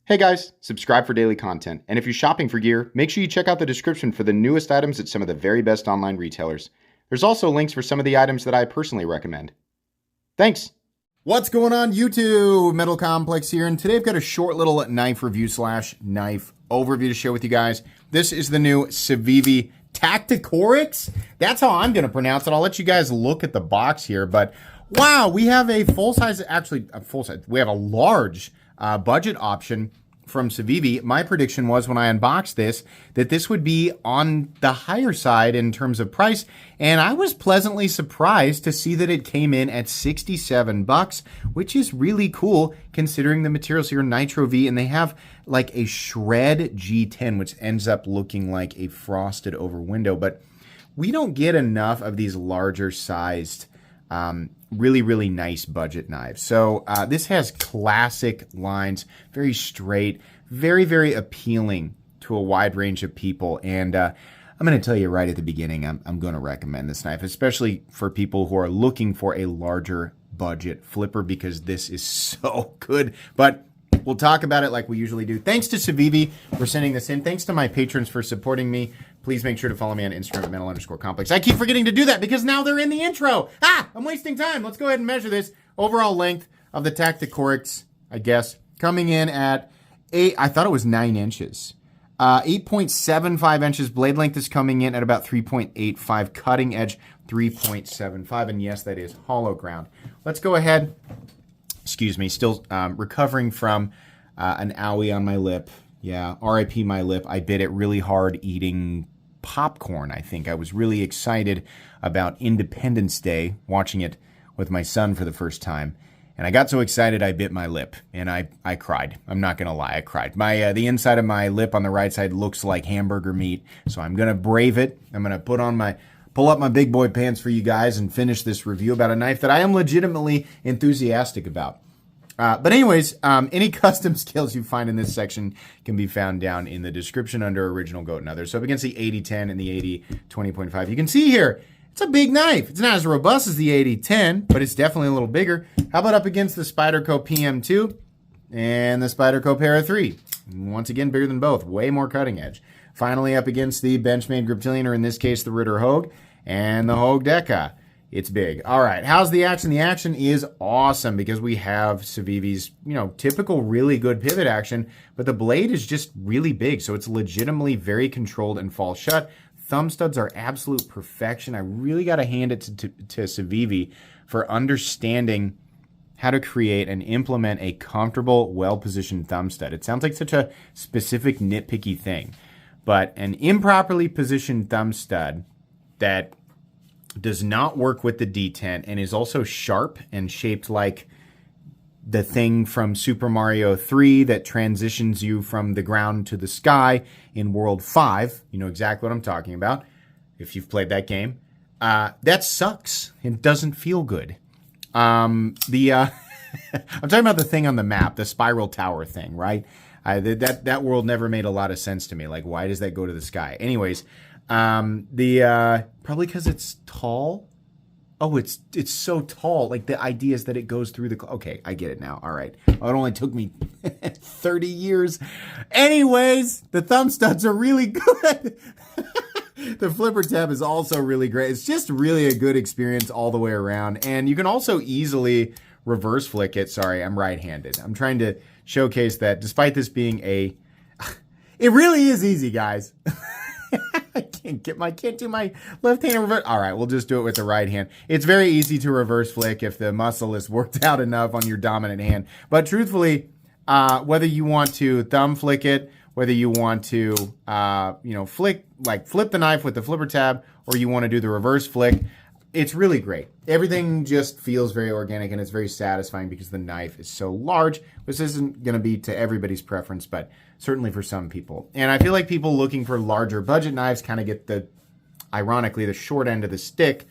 Hey guys, subscribe for daily content, and if you're shopping for gear, make sure you check out the description for the newest items at some of the very best online retailers. There's also links for some of the items that I personally recommend. Thanks! What's going on YouTube? Metal Complex here, and today I've got a short little knife review / knife overview to share with you guys. This is the new Civivi Tacticorix. That's how I'm going to pronounce it. I'll let you guys look at the box here, but wow, we have a full-size, we have a large budget option from Civivi. My prediction was when I unboxed this that this would be on the higher side in terms of price, and I was pleasantly surprised to see that it came in at $67, which is really cool considering the materials here, Nitro V, and they have like a shred G10, which ends up looking like a frosted over window, but we don't get enough of these larger sized really nice budget knives. So this has classic lines, very straight, very appealing to a wide range of people. And I'm going to tell you right at the beginning, I'm going to recommend this knife, especially for people who are looking for a larger budget flipper, because this is so good. But we'll talk about it like we usually do. Thanks to Civivi for sending this in. Thanks to my patrons for supporting me. Please make sure to follow me on Instagram at metal_complex. I keep forgetting to do that because now they're in the intro. I'm wasting time. Let's go ahead and measure this. Overall length of the Tacticorix, I guess, coming in at 8, I thought it was 9 inches. 8.75 inches. Blade length is coming in at about 3.85. Cutting edge, 3.75. And yes, that is hollow ground. Let's go ahead. Excuse me, still recovering from an owie on my lip. Yeah, RIP my lip. I bit it really hard eating popcorn, I think. I was really excited about Independence Day, watching it with my son for the first time. And I got so excited I bit my lip, and I cried. I'm not going to lie, I cried. The inside of my lip on the right side looks like hamburger meat, so I'm going to brave it. I'm going to pull up my big boy pants for you guys and finish this review about a knife that I am legitimately enthusiastic about. But anyways, any custom skills you find in this section can be found down in the description under Original Goat and Others. So up against the 8010 and the 80-20.5, you can see here, it's a big knife. It's not as robust as the 8010, but it's definitely a little bigger. How about up against the Spyderco PM2 and the Spyderco Para 3? Once again, bigger than both. Way more cutting edge. Finally, up against the Benchmade Griptilian, or in this case, the Ritter Hogue, and the Hogue Deca. It's big. All right, how's the action? The action is awesome because we have Civivi's, typical really good pivot action, but the blade is just really big, so it's legitimately very controlled and falls shut. Thumb studs are absolute perfection. I really got to hand it to Civivi for understanding how to create and implement a comfortable, well-positioned thumb stud. It sounds like such a specific, nitpicky thing, but an improperly positioned thumb stud that does not work with the D10 and is also sharp and shaped like the thing from Super Mario 3 that transitions you from the ground to the sky in World 5. You know exactly what I'm talking about if you've played that game. That sucks. It doesn't feel good. I'm talking about the thing on the map, the spiral tower thing, right? That world never made a lot of sense to me. Like, why does that go to the sky? Anyways, probably because it's tall. Oh, it's so tall. Like, the idea is that it goes through the... Okay, I get it now. All right. It only took me 30 years. Anyways, the thumb studs are really good. The flipper tab is also really great. It's just really a good experience all the way around. And you can also easily reverse flick it. Sorry, I'm right-handed. I'm trying to showcase that despite this being a... It really is easy, guys. I can't do my left hand reverse. All right, we'll just do it with the right hand. It's very easy to reverse flick if the muscle is worked out enough on your dominant hand. But truthfully, whether you want to thumb flick it, whether you want to, flip the knife with the flipper tab, or you want to do the reverse flick, it's really great. Everything just feels very organic, and it's very satisfying because the knife is so large. This isn't going to be to everybody's preference, but certainly for some people. And I feel like people looking for larger budget knives kind of get ironically, the short end of the stick,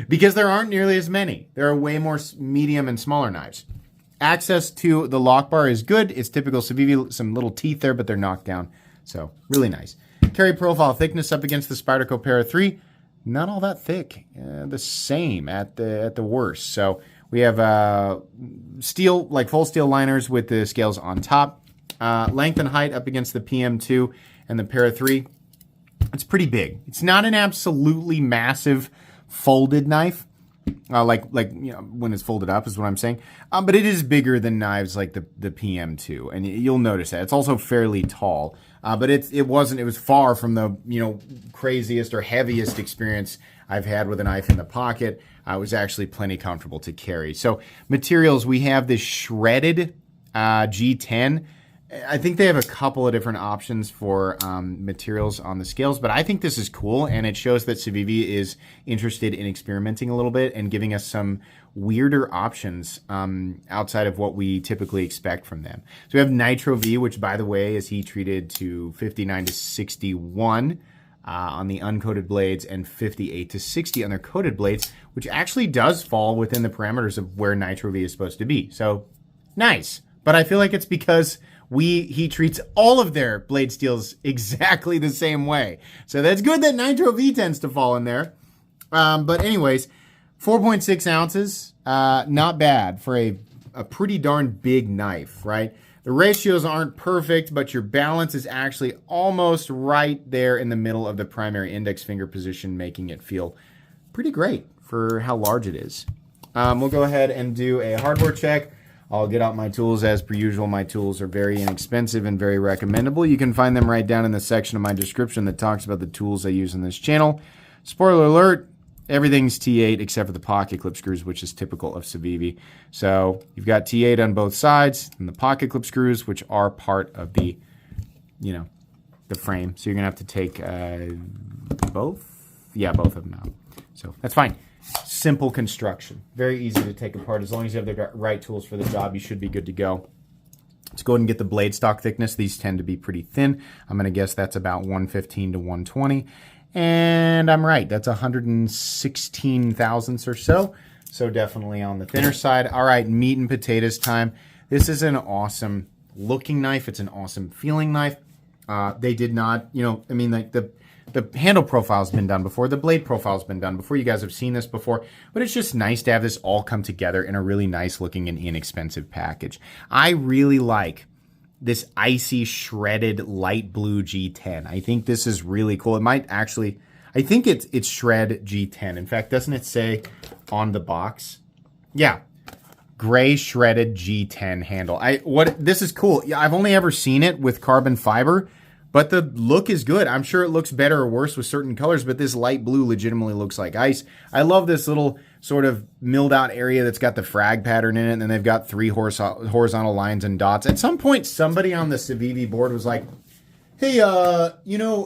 because there aren't nearly as many. There are way more medium and smaller knives. Access to the lock bar is good. It's typical Civivi, some little teeth there, but they're knocked down. So really nice. Carry profile thickness up against the Spyderco Para 3. Not all that thick. The same at the worst. So We have steel, like full steel liners with the scales on top. Length and height up against the PM2 and the Para 3. It's pretty big. It's not an absolutely massive folded knife, like when it's folded up is what I'm saying. But it is bigger than knives like the PM2, and you'll notice that. It's also fairly tall. But it was far from the craziest or heaviest experience I've had with a knife in the pocket. It was actually plenty comfortable to carry. So materials, we have this shredded G10. I think they have a couple of different options for materials on the scales, but I think this is cool, and it shows that Civivi is interested in experimenting a little bit and giving us some weirder options outside of what we typically expect from them. So we have Nitro V, which, by the way, is heat treated to 59 to 61 on the uncoated blades and 58 to 60 on their coated blades, which actually does fall within the parameters of where Nitro V is supposed to be. So nice. But I feel like it's because he treats all of their blade steels exactly the same way. So that's good that Nitro V tends to fall in there. But anyways, 4.6 ounces, not bad for a pretty darn big knife, right? The ratios aren't perfect, but your balance is actually almost right there in the middle of the primary index finger position, making it feel pretty great for how large it is. We'll go ahead and do a hardware check. I'll get out my tools as per usual. My tools are very inexpensive and very recommendable. You can find them right down in the section of my description that talks about the tools I use in this channel. Spoiler alert, everything's T8 except for the pocket clip screws, which is typical of Civivi. So you've got T8 on both sides and the pocket clip screws, which are part of the, the frame. So you're going to have to take both? Yeah, both of them out. So that's fine. Simple construction. Very easy to take apart. As long as you have the right tools for the job, you should be good to go. Let's go ahead and get the blade stock thickness. These tend to be pretty thin. I'm going to guess that's about 115 to 120. And I'm right. That's 116 thousandths or so. So definitely on the thinner side. All right, meat and potatoes time. This is an awesome looking knife. It's an awesome feeling knife. They did not, like the handle profile's been done before. The blade profile's been done before. You guys have seen this before. But it's just nice to have this all come together in a really nice looking and inexpensive package. I really like this icy shredded light blue G10. I think this is really cool. It might actually, I think it's shred G10. In fact, doesn't it say on the box? Yeah. Gray shredded G10 handle. This is cool. Yeah, I've only ever seen it with carbon fiber. But the look is good. I'm sure it looks better or worse with certain colors, but this light blue legitimately looks like ice. I love this little sort of milled out area that's got the frag pattern in it, and then they've got 3 horizontal lines and dots. At some point, somebody on the Civivi board was like, hey,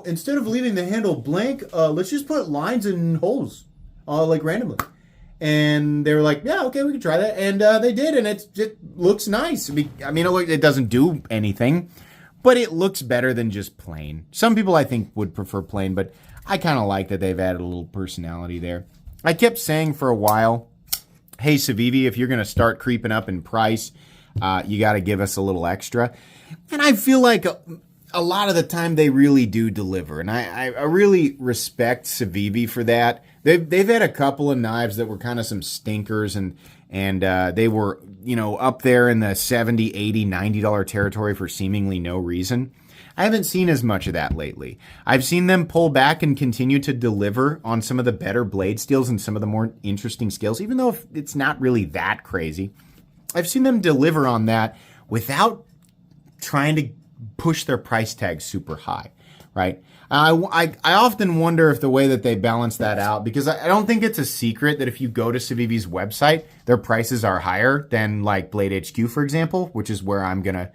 instead of leaving the handle blank, let's just put lines and holes, like randomly. And they were like, yeah, okay, we can try that. And they did, and it looks nice. It doesn't do anything. But it looks better than just plain. Some people, I think, would prefer plain, but I kind of like that they've added a little personality there. I kept saying for a while, hey, Civivi, if you're going to start creeping up in price, you got to give us a little extra. And I feel like a lot of the time they really do deliver. And I really respect Civivi for that. They've had a couple of knives that were kind of some stinkers, and they were, up there in the $70, $80, $90 territory for seemingly no reason. I haven't seen as much of that lately. I've seen them pull back and continue to deliver on some of the better blade steels and some of the more interesting scales, even though it's not really that crazy. I've seen them deliver on that without trying to push their price tag super high, right? I often wonder if the way that they balance that out, because I don't think it's a secret that if you go to Civivi's website, their prices are higher than like Blade HQ, for example, which is where I'm going to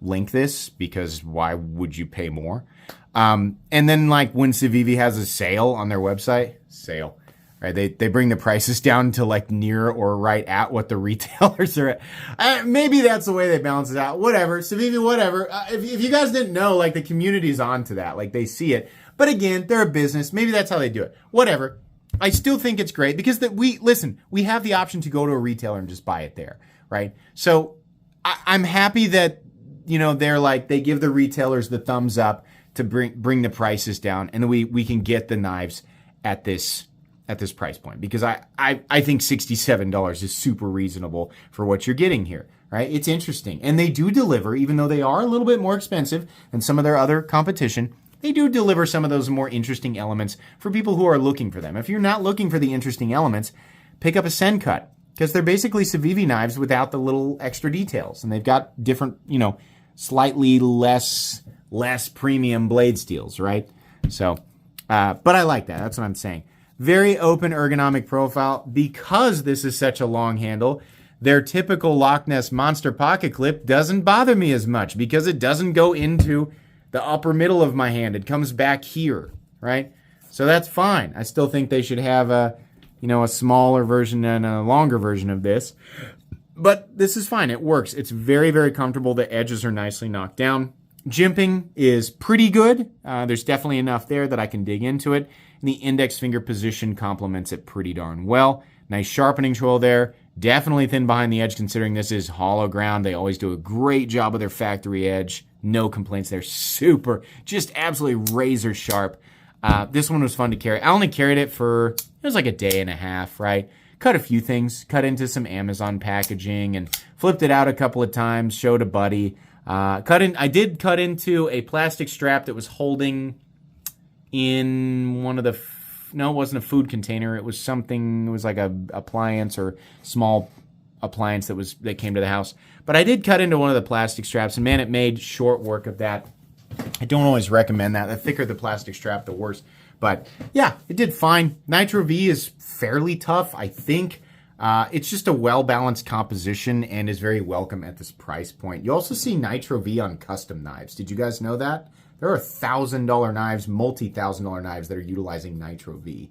link this, because why would you pay more? And then like when Civivi has a sale on their website, right? They bring the prices down to like near or right at what the retailers are at. Maybe that's the way they balance it out. Whatever. Civivi, whatever. If you guys didn't know, like the community's on to that. Like they see it. But again, they're a business. Maybe that's how they do it. Whatever. I still think it's great because we have the option to go to a retailer and just buy it there. Right. So I'm happy that, they give the retailers the thumbs up to bring the prices down, and we can get the knives at this at this price point, because I think $67 is super reasonable for what you're getting here, right? It's interesting. And they do deliver, even though they are a little bit more expensive than some of their other competition, they do deliver some of those more interesting elements for people who are looking for them. If you're not looking for the interesting elements, pick up a Sen Cut, because they're basically Civivi knives without the little extra details. And they've got different, slightly less premium blade steels, right? So, but I like that. That's what I'm saying. Very open ergonomic profile. Because this is such a long handle, their typical Loch Ness Monster pocket clip doesn't bother me as much because it doesn't go into the upper middle of my hand. It comes back here, right? So that's fine. I still think they should have a smaller version and a longer version of this. But this is fine. It works. It's very, very comfortable. The edges are nicely knocked down. Jimping is pretty good. There's definitely enough there that I can dig into it. And the index finger position complements it pretty darn well. Nice sharpening tool there. Definitely thin behind the edge considering this is hollow ground. They always do a great job with their factory edge. No complaints. They're super, just absolutely razor sharp. This one was fun to carry. I only carried it for, it was like a day and a half, right? Cut a few things, cut into some Amazon packaging and flipped it out a couple of times, showed a buddy. I did cut into a plastic strap that was holding in one of the, no, it wasn't a food container. It was something, it was like a appliance or small appliance that came to the house. But I did cut into one of the plastic straps, and man, it made short work of that. I don't always recommend that. The thicker the plastic strap, the worse. But yeah, it did fine. Nitro V is fairly tough, I think. It's just a well-balanced composition and is very welcome at this price point. You also see Nitro V on custom knives. Did you guys know that? There are $1,000 knives, multi-$1,000 knives that are utilizing Nitro V.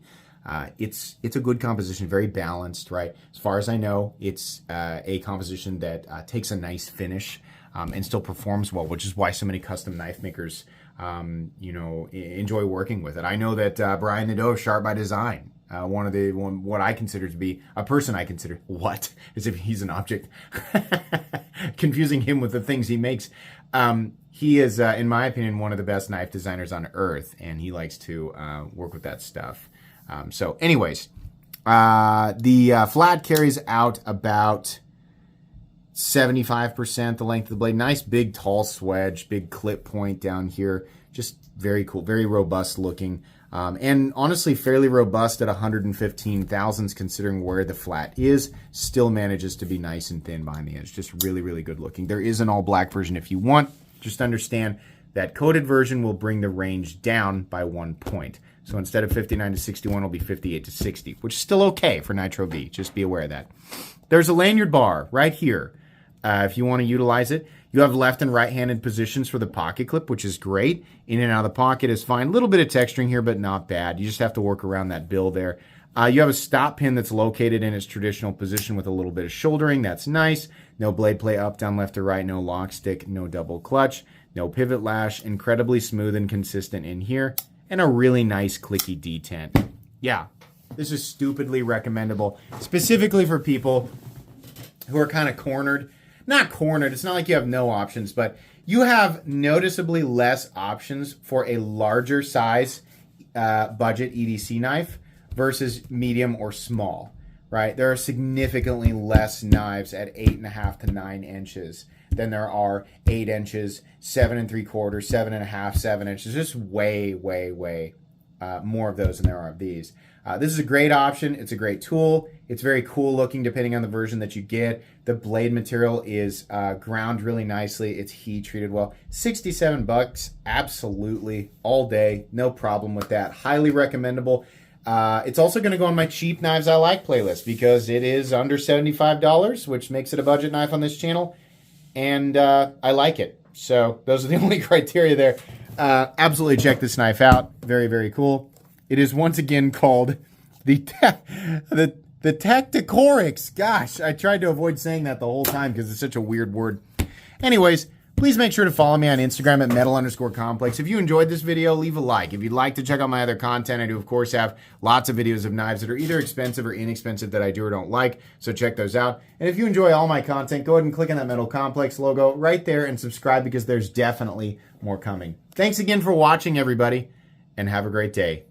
It's a good composition, very balanced, right? As far as I know, it's a composition that takes a nice finish and still performs well, which is why so many custom knife makers, enjoy working with it. I know that Brian Nadeau, Sharp by Design, what I consider to be a person I consider, what? As if he's an object. Confusing him with the things he makes. He is, in my opinion, one of the best knife designers on earth, and he likes to work with that stuff. So anyways, the flat carries out about 75% the length of the blade. Nice big tall swedge, big clip point down here. Just very cool, very robust looking. And honestly, fairly robust at 115 thousandths considering where the flat is. Still manages to be nice and thin behind the edge. Just really, really good looking. There is an all black version if you want. Just understand that coated version will bring the range down by 1 point. So instead of 59 to 61, it'll be 58 to 60, which is still okay for Nitro V. Just be aware of that. There's a lanyard bar right here. If you want to utilize it, you have left and right-handed positions for the pocket clip, which is great. In and out of the pocket is fine. A little bit of texturing here, but not bad. You just have to work around that bill there. You have a stop pin that's located in its traditional position with a little bit of shouldering. That's nice. No blade play up, down, left, or right. No lock stick. No double clutch. No pivot lash. Incredibly smooth and consistent in here. And a really nice clicky detent. Yeah, this is stupidly recommendable, specifically for people who are kind of cornered. Not cornered, it's not like you have no options, but you have noticeably less options for a larger size budget EDC knife versus medium or small, right? There are significantly less knives at 8.5 to 9 inches than there are 8 inches, 7 3/4, 7.5, 7 inches. Just way, way, way more of those than there are of these. This is a great option. It's a great tool. It's very cool looking depending on the version that you get. The blade material is ground really nicely. It's heat treated well. $67, absolutely, all day. No problem with that. Highly recommendable. It's also going to go on my cheap knives I like playlist because it is under $75, which makes it a budget knife on this channel. And I like it. So those are the only criteria there. Absolutely check this knife out. Very, very cool. It is once again called the Tacticorix. Gosh, I tried to avoid saying that the whole time because it's such a weird word. Anyways, please make sure to follow me on Instagram at metal_complex. If you enjoyed this video, leave a like. If you'd like to check out my other content, I do, of course, have lots of videos of knives that are either expensive or inexpensive that I do or don't like, so check those out. And if you enjoy all my content, go ahead and click on that Metal Complex logo right there and subscribe because there's definitely more coming. Thanks again for watching, everybody, and have a great day.